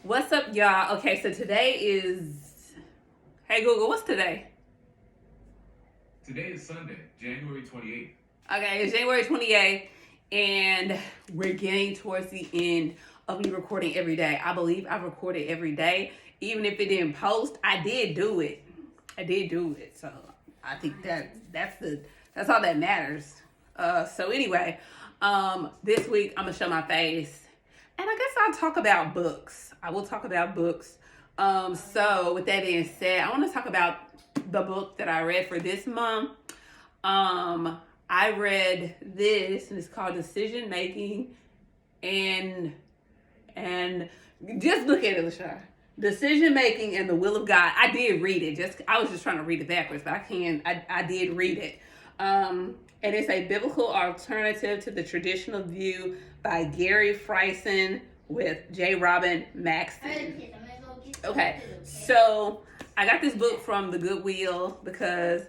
What's up, y'all? Okay, so today is. Hey, Google, what's today? Today is Sunday, January 28th. Okay, it's January 28th, and we're getting towards the end of me recording every day. I believe I've recorded every day. Even if it didn't post, I did do it. I did do it. So I think that's all that matters. So anyway, this week I'm gonna show my face. And I guess I'll talk about books. I will talk about books. So with that being said, I want to talk about the book that I read for this month. I read this, and it's called Decision Making, and just look at it, LaShawn. Decision Making and the Will of God. I did read it. I was just trying to read it backwards, but I did read it. And it's a biblical alternative to the traditional view by Gary Friesen with J. Robin Maxton. Okay, so I got this book from the Goodwill because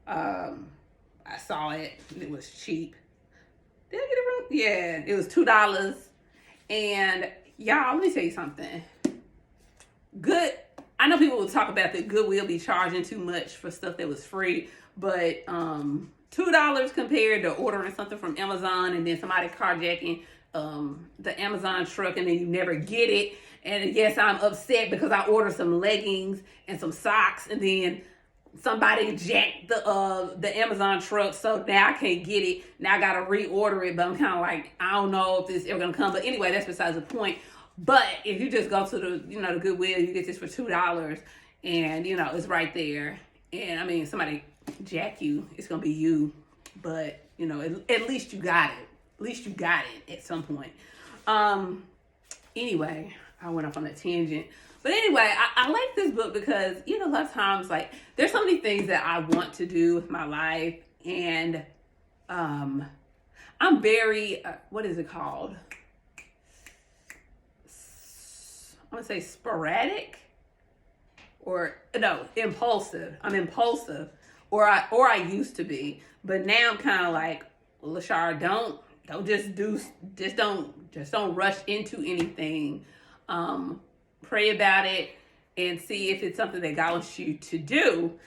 I saw it and it was cheap. Did I get it wrong? Yeah, it was $2. And y'all, let me tell you something. I know people will talk about that Goodwill be charging too much for stuff that was free, but $2 compared to ordering something from Amazon and then somebody carjacking the Amazon truck and then you never get it. And yes, I'm upset because I ordered some leggings and some socks and then somebody jacked the Amazon truck, so now I can't get it. Now I gotta reorder it, but I'm kind of like, I don't know if this ever gonna come. But anyway, that's besides the point. But if you just go to the Goodwill, you get this for $2, and it's right there. And I mean, somebody jack you, it's gonna be you. But at least you got it. At least you got it at some point. Anyway, I went off on a tangent. But anyway, I like this book because, a lot of times, like, there's so many things that I want to do with my life. And I'm very, what is it called? I want to say sporadic. Or, no, impulsive. I'm impulsive. Or I used to be. But now I'm kind of like, LaShar, don't rush into anything. Pray about it and see if it's something that God wants you to do.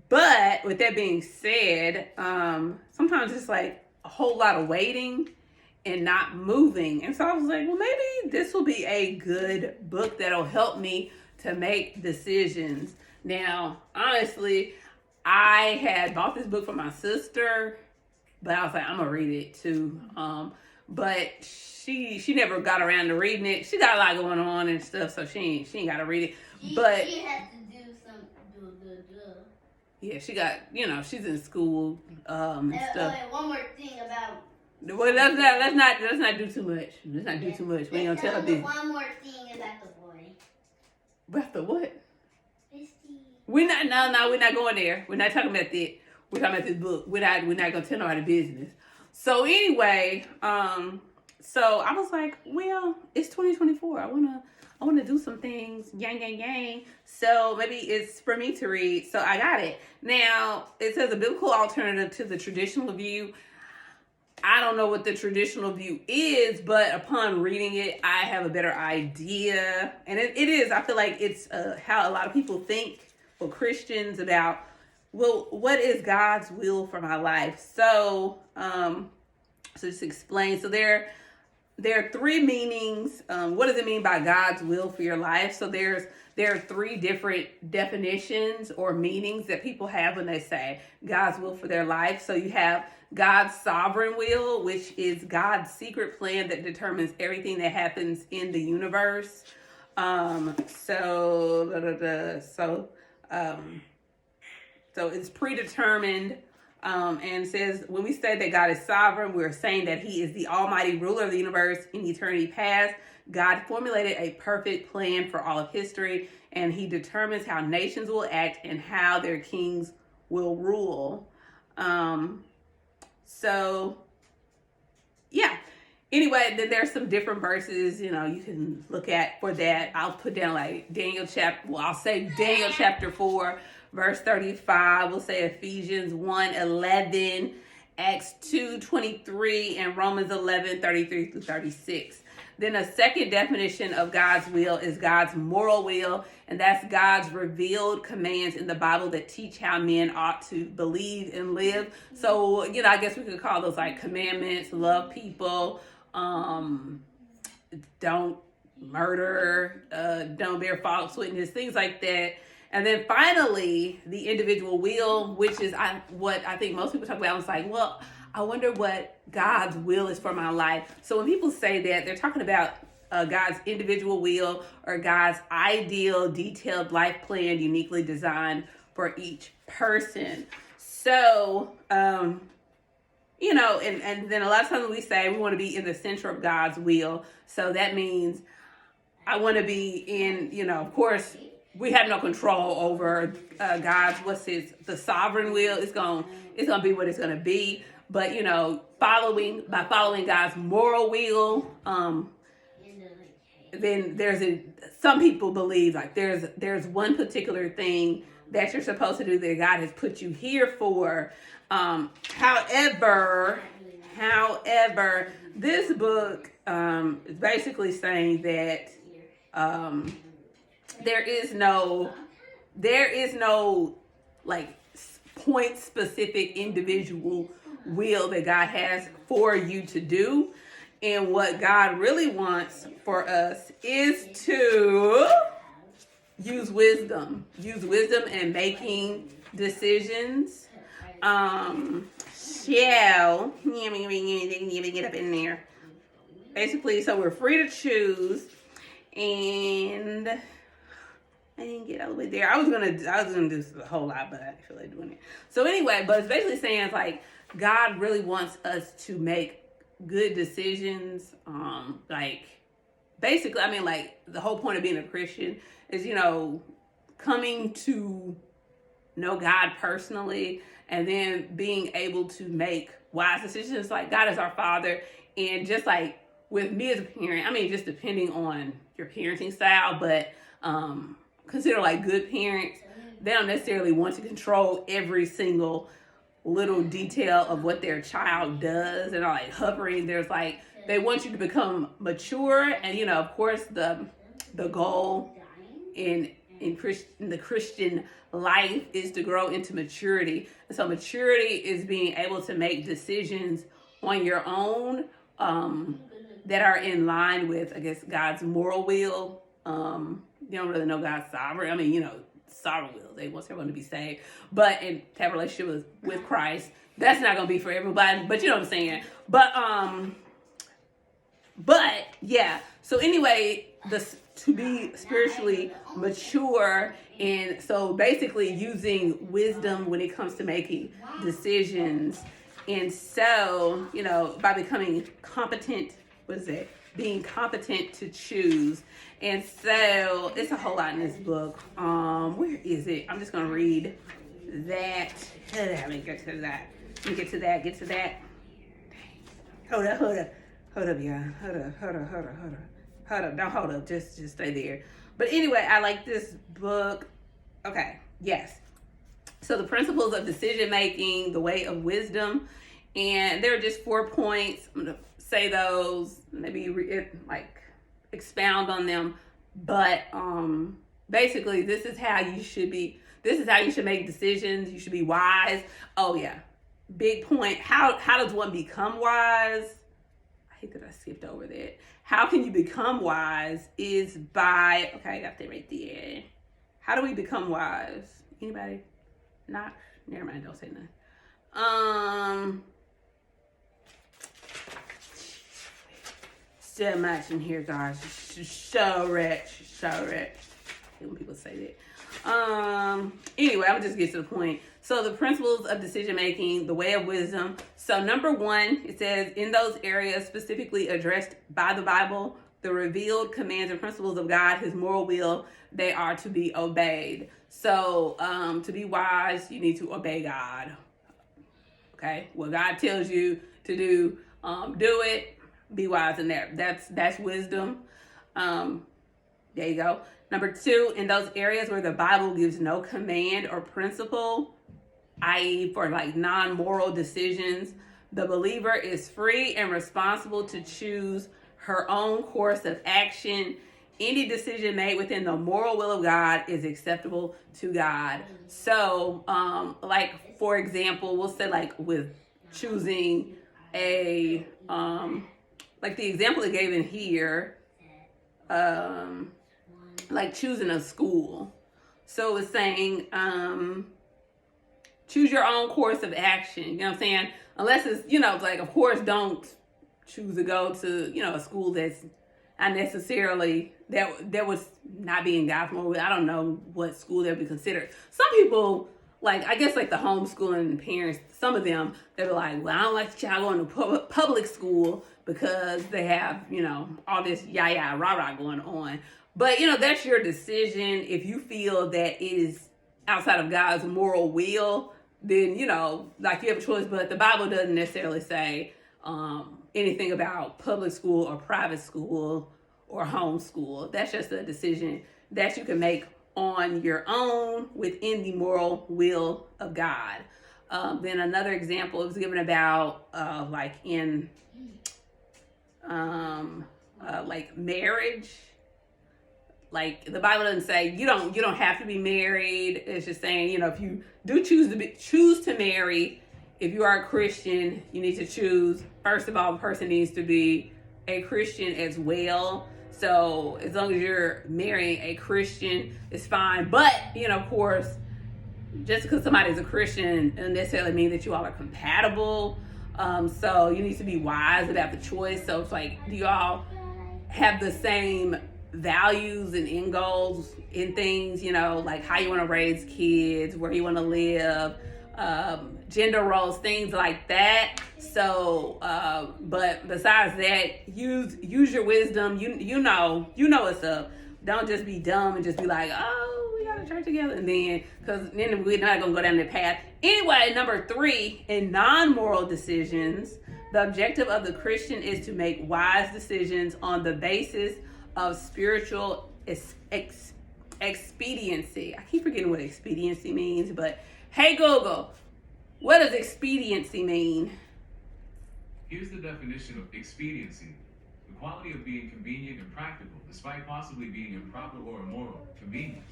But with that being said, sometimes it's like a whole lot of waiting and not moving. And so I was like, well, maybe this will be a good book that'll help me to make decisions. Now, honestly, I had bought this book for my sister, but I was like, I'm gonna read it too. But she never got around to reading it. She got a lot going on and stuff, so she ain't got to read it. But she had to do some yeah, she got she's in school and stuff. Okay, one more thing about. Well, let's not do too much. Let's not do too much. We ain't gonna tell her this. One more thing about the boy. About the what? Misty. We're not going there. We're not talking about that. We're talking about this book. We're not gonna tell nobody business. So anyway, so I was like, well, it's 2024. I wanna do some things, gang. So maybe it's for me to read. So I got it. Now it says a biblical alternative to the traditional view. I don't know what the traditional view is, but upon reading it, I have a better idea. And it is. I feel like it's how a lot of people think, for Christians, about, well, what is God's will for my life? So, so just explain. So there are three meanings. What does it mean by God's will for your life? So there are three different definitions or meanings that people have when they say God's will for their life. So you have God's sovereign will, which is God's secret plan that determines everything that happens in the universe. So it's predetermined, and says when we say that God is sovereign, we're saying that he is the almighty ruler of the universe in eternity past. God formulated a perfect plan for all of history, and he determines how nations will act and how their kings will rule. So, yeah. Anyway, then there's some different verses, you can look at for that. I'll put down like Daniel chapter 4, verse 35. We'll say Ephesians 1:11, Acts 2:23, and Romans 11:33 through 36. Then a second definition of God's will is God's moral will, and that's God's revealed commands in the Bible that teach how men ought to believe and live. So, I guess we could call those like commandments: love people, don't murder, don't bear false witness, things like that. And then finally, the individual will, which is what I think most people talk about. I was like, well, I wonder what God's will is for my life. So when people say that, they're talking about God's individual will or God's ideal, detailed life plan uniquely designed for each person. So, and then a lot of times we say we want to be in the center of God's will. So that means I want to be in, of course, we have no control over God's, the sovereign will. It's going to be what it's going to be. But, following God's moral will, then some people believe like there's one particular thing that you're supposed to do that God has put you here for. However, this book is basically saying that there is no like point specific individual will that God has for you to do. And what God really wants for us is to use wisdom in making decisions. Get up in there. Basically, so we're free to choose. And I didn't get all the way there. I was gonna do a whole lot, but I didn't feel like doing it. So anyway, but it's basically saying like God really wants us to make good decisions. Basically, the whole point of being a Christian is, coming to know God personally and then being able to make wise decisions. Like God is our Father, and just like with me as a parent, just depending on your parenting style, but consider like good parents, they don't necessarily want to control every single little detail of what their child does and are like hovering. There's like, they want you to become mature, and of course the goal in the Christian life is to grow into maturity. And so maturity is being able to make decisions on your own that are in line with, I guess, God's moral will. You don't really know God's sovereign. Sovereign will. They want everyone to be saved. But in to have a relationship with Christ, that's not going to be for everybody. But you know what I'm saying. But yeah. So anyway, to be spiritually mature, and so basically using wisdom when it comes to making decisions. And so, by becoming competent, being competent to choose. And so it's a whole lot in this book. Where is it? I'm just going to read that. Let me get to that. Hold up, y'all. Hold up. Don't hold up. Just stay there. But anyway, I like this book. Okay. Yes. So the principles of decision making, the way of wisdom, and there are just 4 points. I'm going to say those, maybe expound on them, but basically this is how you should make decisions. You should be wise. Oh yeah, big point. How does one become wise? I hate that I skipped over that. How can you become wise is by, I got that right there. How do we become wise? Anybody? Not? Never mind, don't say nothing. So much in here, guys. So rich. I hate when people say that. Anyway, I'll just get to the point. So the principles of decision making, the way of wisdom. So number 1, it says, in those areas specifically addressed by the Bible, the revealed commands and principles of God, his moral will, they are to be obeyed. So to be wise, you need to obey God. Okay, what God tells you to do, do it. Be wise in there. That's wisdom. There you go. Number 2, in those areas where the Bible gives no command or principle, i.e. for like non-moral decisions, the believer is free and responsible to choose her own course of action. Any decision made within the moral will of God is acceptable to God. So, like for example, we'll say like with choosing a, like the example it gave in here, like choosing a school. So it's saying, choose your own course of action. You know what I'm saying? Unless it's, like, of course, don't choose to go to, a school that's not necessarily, that was not being God's moral. I don't know what school that would be considered. Some people, like, I guess, like the homeschooling parents, some of them, they're like, well, I don't like the child going to public school because they have, all this yah, rah going on. But, that's your decision. If you feel that it is outside of God's moral will, then, like you have a choice. But the Bible doesn't necessarily say anything about public school or private school or homeschool. That's just a decision that you can make on your own within the moral will of God. Then another example is given about like in like marriage. Like the Bible doesn't say you don't have to be married. It's just saying, if you do choose to marry, if you are a Christian, you need to choose, first of all, the person needs to be a Christian as well. So as long as you're marrying a Christian, it's fine. But, of course, just because somebody's a Christian doesn't necessarily mean that you all are compatible. So you need to be wise about the choice. So it's like, do you all have the same values and end goals in things, like how you want to raise kids, where you want to live, gender roles, things like that. So, but besides that, use your wisdom. You know what's up. Don't just be dumb and just be like, oh, we got to church together, and because then we're not gonna go down that path. Anyway, number 3, in non-moral decisions, the objective of the Christian is to make wise decisions on the basis of spiritual expediency. I keep forgetting what expediency means, but hey Google, what does expediency mean? Here's the definition of expediency: the quality of being convenient and practical, despite possibly being improper or immoral. Convenience.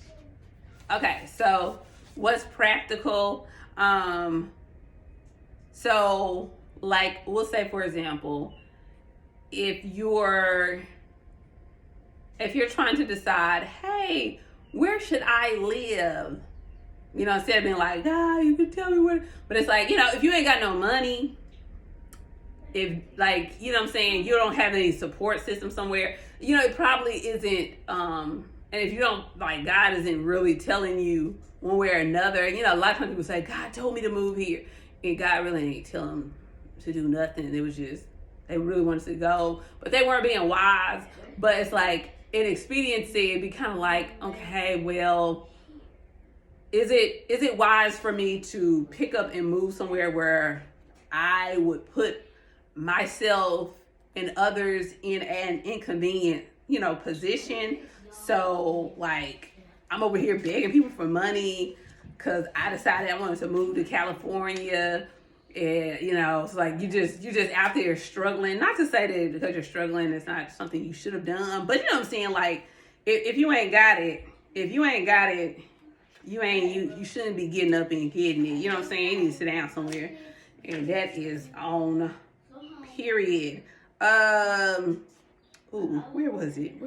Okay, so what's practical? So like we'll say, for example, if you're trying to decide, hey, where should I live? Instead of being like, you can tell me where. But it's like, if you ain't got no money, if like, what I'm saying, you don't have any support system somewhere, it probably isn't, and if you don't, like, God isn't really telling you one way or another, a lot of times people say, God told me to move here. And God really ain't telling them to do nothing. It was just, they really wanted to go, but they weren't being wise. But it's like, in expediency, it'd be kind of like, okay, well, is it wise for me to pick up and move somewhere where I would put myself and others in an inconvenient, position? So like, I'm over here begging people for money because I decided I wanted to move to California. And it's like you just out there struggling. Not to say that because you're struggling, it's not something you should have done. But you know what I'm saying? Like, if you ain't got it, you shouldn't be getting up and getting it. You know what I'm saying? You need to sit down somewhere, and that is on period. Where was it?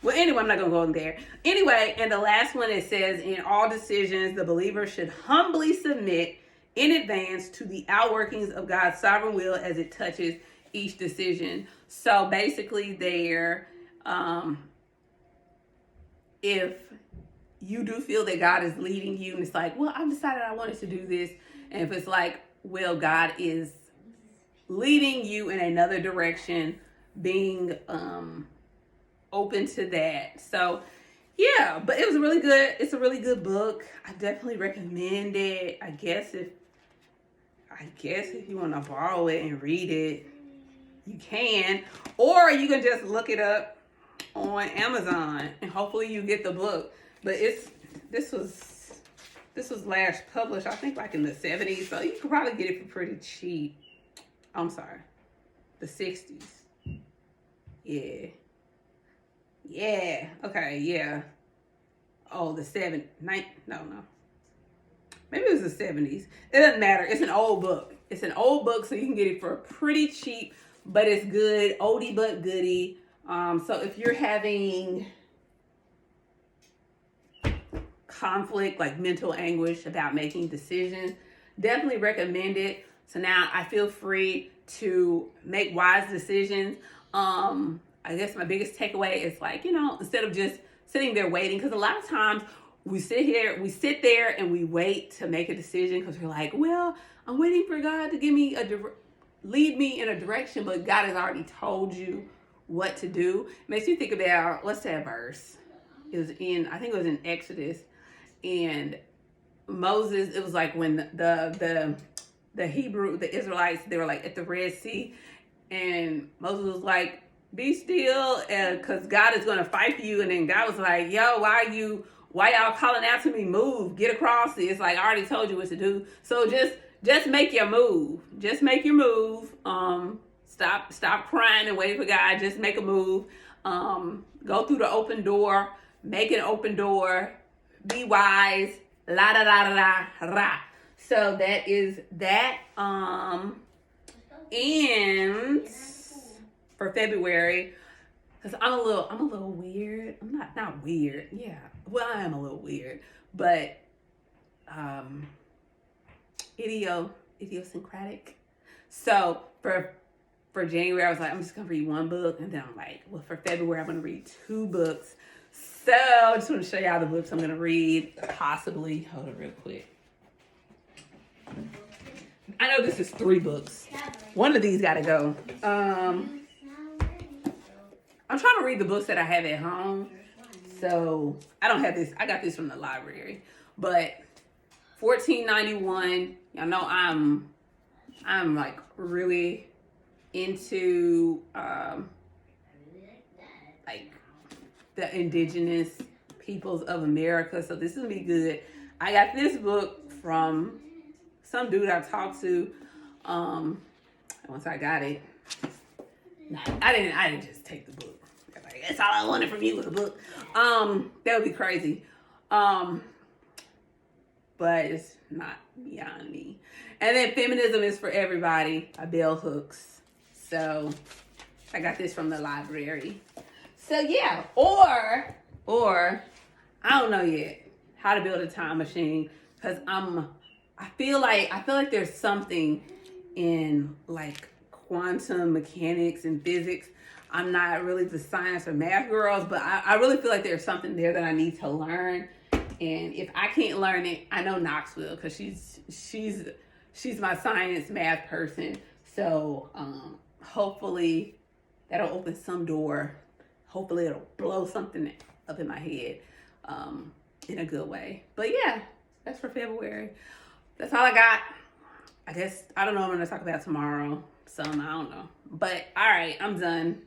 Well, anyway, I'm not going to go in there. Anyway, and the last one, it says, in all decisions, the believer should humbly submit in advance to the outworkings of God's sovereign will as it touches each decision. So basically there, if you do feel that God is leading you and it's like, well, I've decided I wanted to do this. And if it's like, well, God is leading you in another direction, being, open to that. So yeah, but it's a really good book. I definitely recommend it. I guess if you want to borrow it and read it, you can, or you can just look it up on Amazon and hopefully you get the book. But this was last published, I think, like in the 70s, so you could probably get it for pretty cheap. I'm sorry, the 60s. Yeah. Yeah. Okay. Yeah. Oh, the no. Maybe it was the 70s. It doesn't matter. It's an old book. It's an old book, so you can get it for pretty cheap, but it's good. Oldie but goodie. So if you're having conflict, like mental anguish about making decisions, definitely recommend it. So now I feel free to make wise decisions. I guess my biggest takeaway is like, instead of just sitting there waiting, because a lot of times we sit there and we wait to make a decision because we're like, well, I'm waiting for God to give me lead me in a direction, but God has already told you what to do. It makes you think about, what's that verse? I think it was in Exodus, and Moses, it was like when the Israelites, they were like at the Red Sea, and Moses was like, be still, because God is going to fight for you. And then God was like, yo, why y'all calling out to me? Move, get across it. It's like, I already told you what to do. So just make your move. Just make your move. Stop crying and waiting for God. Just make a move. Go through the open door. Make an open door. Be wise. La da da da da da. So that is that. And for February, because I'm a little weird. I'm not weird. Yeah. Well, I am a little weird, but idiosyncratic. So for January, I was like, I'm just gonna read one book, and then I'm like, well, for February, I'm gonna read 2 books. So I just want to show y'all the books I'm gonna read. Possibly, hold it real quick. I know this is 3 books. One of these gotta go. I'm trying to read the books that I have at home. So I don't have this. I got this from the library. But $14.91. Y'all know I'm like really into like the indigenous peoples of America. So this is gonna be good. I got this book from some dude I talked to. Once I got it, I didn't just take the book. Like, that's all I wanted from you was a book. That would be crazy. But it's not beyond me. And then Feminism is for Everybody by Bell Hooks. So I got this from the library. So yeah, or I don't know yet how to build a time machine, because I feel like there's something in like quantum mechanics and physics. I'm not really the science or math girls, but I really feel like there's something there that I need to learn. And if I can't learn it, I know Knox will, because she's my science math person. So hopefully that'll open some door. Hopefully it'll blow something up in my head in a good way. But yeah, that's for February. That's all I got. I guess, I don't know what I'm going to talk about tomorrow. I don't know. But all right, I'm done.